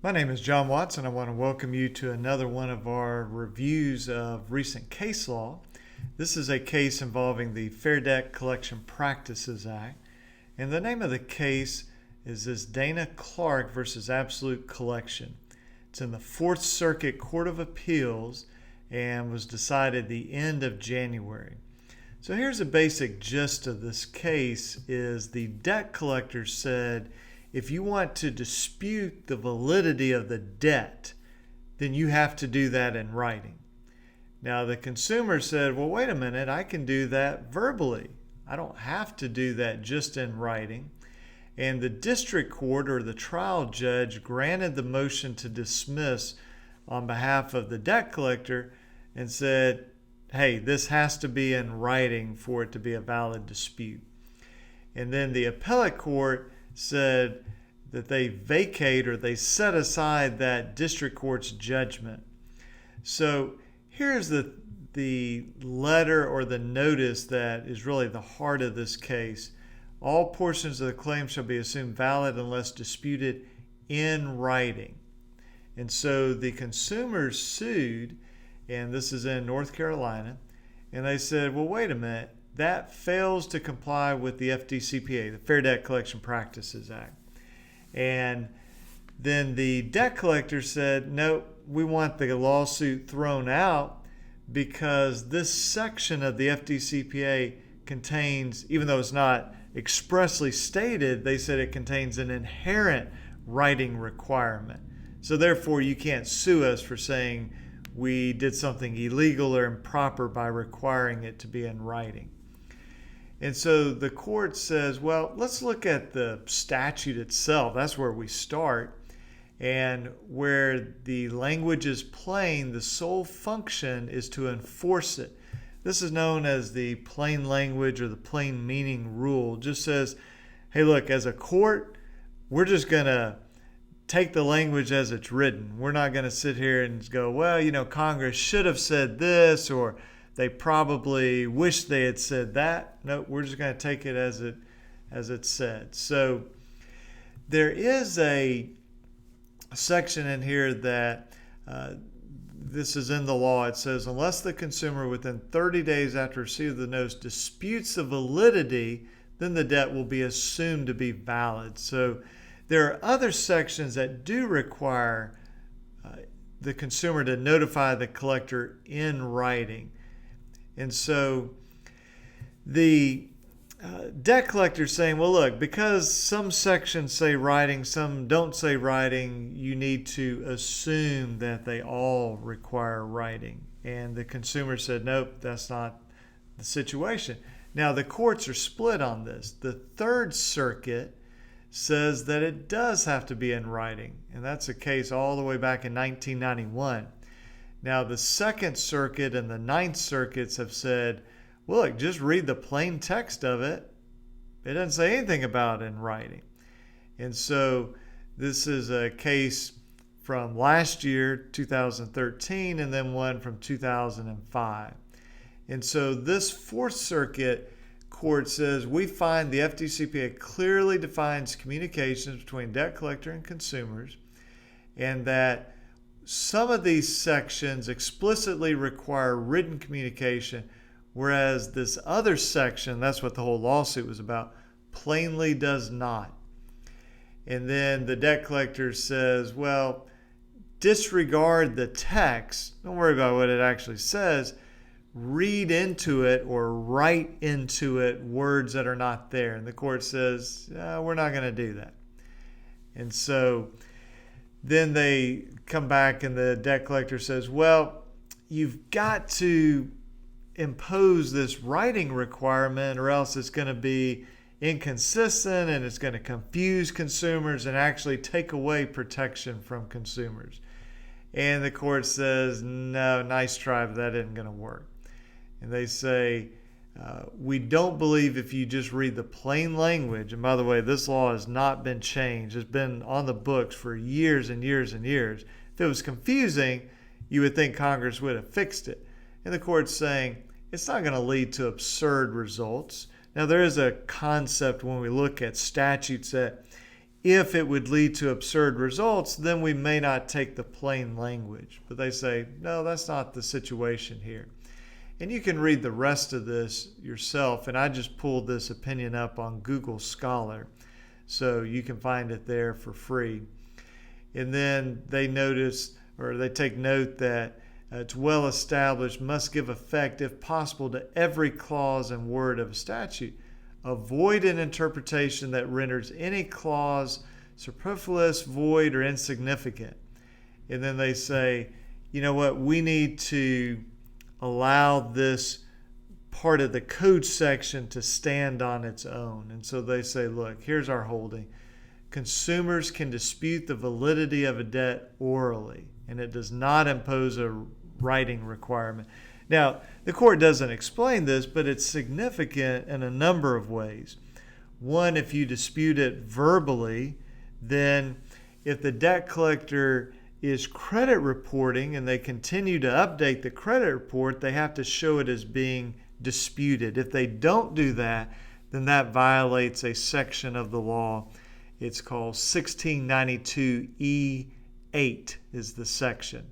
My name is John Watson. I want to welcome you to another one of our reviews of recent case law. This is a case involving the Fair Debt Collection Practices Act. And the name of the case is this Dana Clark versus Absolute Collection. It's in the Fourth Circuit Court of Appeals and was decided the end of January. So here's a basic gist of this case is the debt collector said, if you want to dispute the validity of the debt, then you have to do that in writing. Now, the consumer said, well, wait a minute, I can do that verbally. I don't have to do that just in writing. And the district court or the trial judge granted the motion to dismiss on behalf of the debt collector and said, hey, this has to be in writing for it to be a valid dispute. And then the appellate court said that they vacate or they set aside that district court's judgment. So here's the letter or the notice that is really the heart of this case. All portions of the claim shall be assumed valid unless disputed in writing. And so the consumers sued, and this is in North Carolina, and they said, well, wait a minute, that fails to comply with the FDCPA, the Fair Debt Collection Practices Act. And then the debt collector said, no, we want the lawsuit thrown out because this section of the FDCPA contains, even though it's not expressly stated, they said it contains an inherent writing requirement. So therefore, you can't sue us for saying we did something illegal or improper by requiring it to be in writing. And so the court says, well, let's look at the statute itself. That's where we start. And where the language is plain, the sole function is to enforce it. This is known as the plain language or the plain meaning rule. It just says, hey, look, as a court, we're just going to take the language as it's written. We're not going to sit here and go, well, Congress should have said this, or they probably wish they had said that. No, we're just going to take it as it said. So there is a section in here that this is in the law. It says, unless the consumer within 30 days after receipt of the notice disputes the validity, then the debt will be assumed to be valid. So there are other sections that do require the consumer to notify the collector in writing. And so the debt collector is saying, well, look, because some sections say writing, some don't say writing, you need to assume that they all require writing. And the consumer said, nope, that's not the situation. Now, the courts are split on this. The Third Circuit says that it does have to be in writing, and that's a case all the way back in 1991. Now, the Second Circuit and the Ninth Circuits have said, well, look, just read the plain text of it. It doesn't say anything about in writing. And so this is a case from last year, 2013, and then one from 2005. And so this Fourth Circuit court says, we find the FDCPA clearly defines communications between debt collector and consumers, and that some of these sections explicitly require written communication, whereas this other section, that's what the whole lawsuit was about, plainly does not. And then the debt collector says, well, disregard the text. Don't worry about what it actually says. Read into it or write into it words that are not there. And the court says, we're not going to do that. And so then they come back and the debt collector says, well, you've got to impose this writing requirement or else it's going to be inconsistent and it's going to confuse consumers and actually take away protection from consumers. And the court says, no, nice try, but that isn't going to work. And they say, we don't believe if you just read the plain language, and by the way, this law has not been changed. It's been on the books for years and years and years. If it was confusing, you would think Congress would have fixed it. And the court's saying it's not going to lead to absurd results. Now, there is a concept when we look at statutes that if it would lead to absurd results, then we may not take the plain language. But they say, no, that's not the situation here. And you can read the rest of this yourself, and I just pulled this opinion up on Google Scholar, so you can find it there for free. And then they take note that it's well established, must give effect, if possible, to every clause and word of a statute. Avoid an interpretation that renders any clause superfluous, void, or insignificant. And then they say, you know what, we need to allow this part of the code section to stand on its own. And so they say, look, here's our holding. Consumers can dispute the validity of a debt orally, and it does not impose a writing requirement. Now, the court doesn't explain this, but it's significant in a number of ways. One, if you dispute it verbally, then if the debt collector is credit reporting and they continue to update the credit report, they have to show it as being disputed. If they don't do that, then that violates a section of the law. It's called 1692E8 is the section.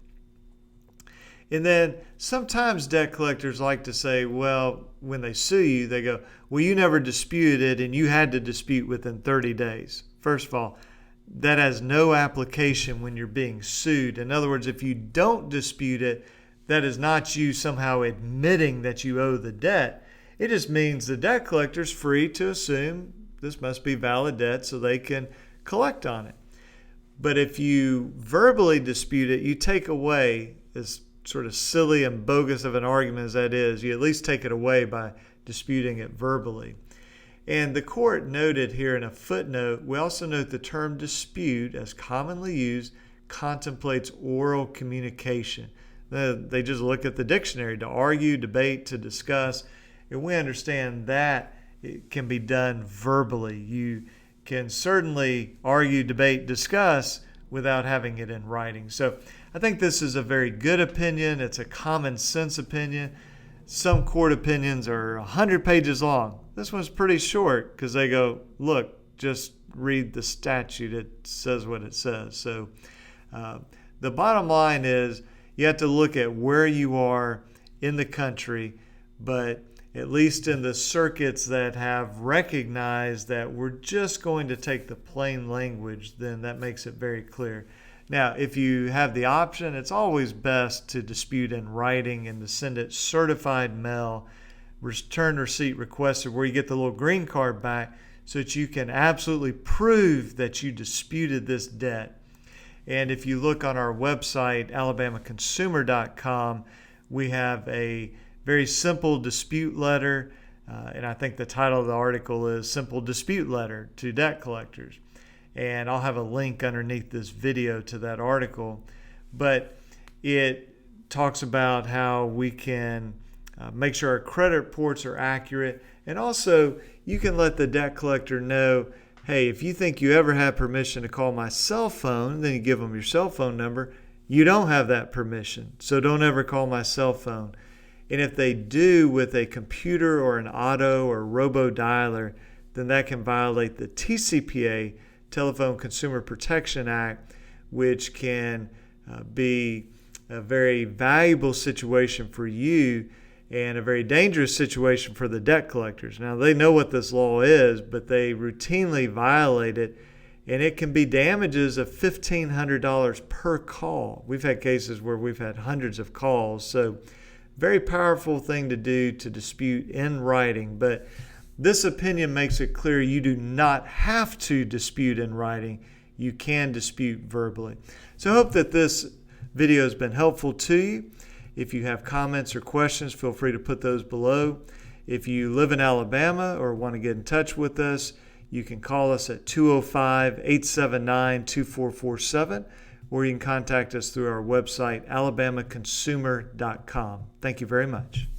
And then sometimes debt collectors like to say, well, when they sue you, they go, well, you never disputed it and you had to dispute within 30 days. First of all, that has no application when you're being sued. In other words, if you don't dispute it, that is not you somehow admitting that you owe the debt. It just means the debt collector is free to assume this must be valid debt so they can collect on it. But if you verbally dispute it, you take away, as sort of silly and bogus of an argument as that is, you at least take it away by disputing it verbally. And the court noted here in a footnote, we also note the term dispute, as commonly used, contemplates oral communication. They just look at the dictionary to argue, debate, to discuss, and we understand that it can be done verbally. You can certainly argue, debate, discuss without having it in writing. So I think this is a very good opinion. It's a common sense opinion. Some court opinions are 100 pages long. This one's pretty short because they go, look, just read the statute. It says what it says. So the bottom line is you have to look at where you are in the country, but at least in the circuits that have recognized that we're just going to take the plain language, then that makes it very clear. Now, if you have the option, it's always best to dispute in writing and to send it certified mail, return receipt requested, where you get the little green card back so that you can absolutely prove that you disputed this debt. And if you look on our website, alabamaconsumer.com, we have a very simple dispute letter, and I think the title of the article is Simple Dispute Letter to Debt Collectors. And I'll have a link underneath this video to that article. But it talks about how we can make sure our credit reports are accurate. And also, you can let the debt collector know, hey, if you think you ever have permission to call my cell phone, then you give them your cell phone number. You don't have that permission, so don't ever call my cell phone. And if they do with a computer or an auto or robo dialer, then that can violate the TCPA, Telephone Consumer Protection Act, which can be a very valuable situation for you and a very dangerous situation for the debt collectors. Now, they know what this law is, but they routinely violate it, and it can be damages of $1,500 per call. We've had cases where we've had hundreds of calls, so very powerful thing to do to dispute in writing. But this opinion makes it clear you do not have to dispute in writing. You can dispute verbally. So I hope that this video has been helpful to you. If you have comments or questions, feel free to put those below. If you live in Alabama or want to get in touch with us, you can call us at 205-879-2447, or you can contact us through our website, alabamaconsumer.com. Thank you very much.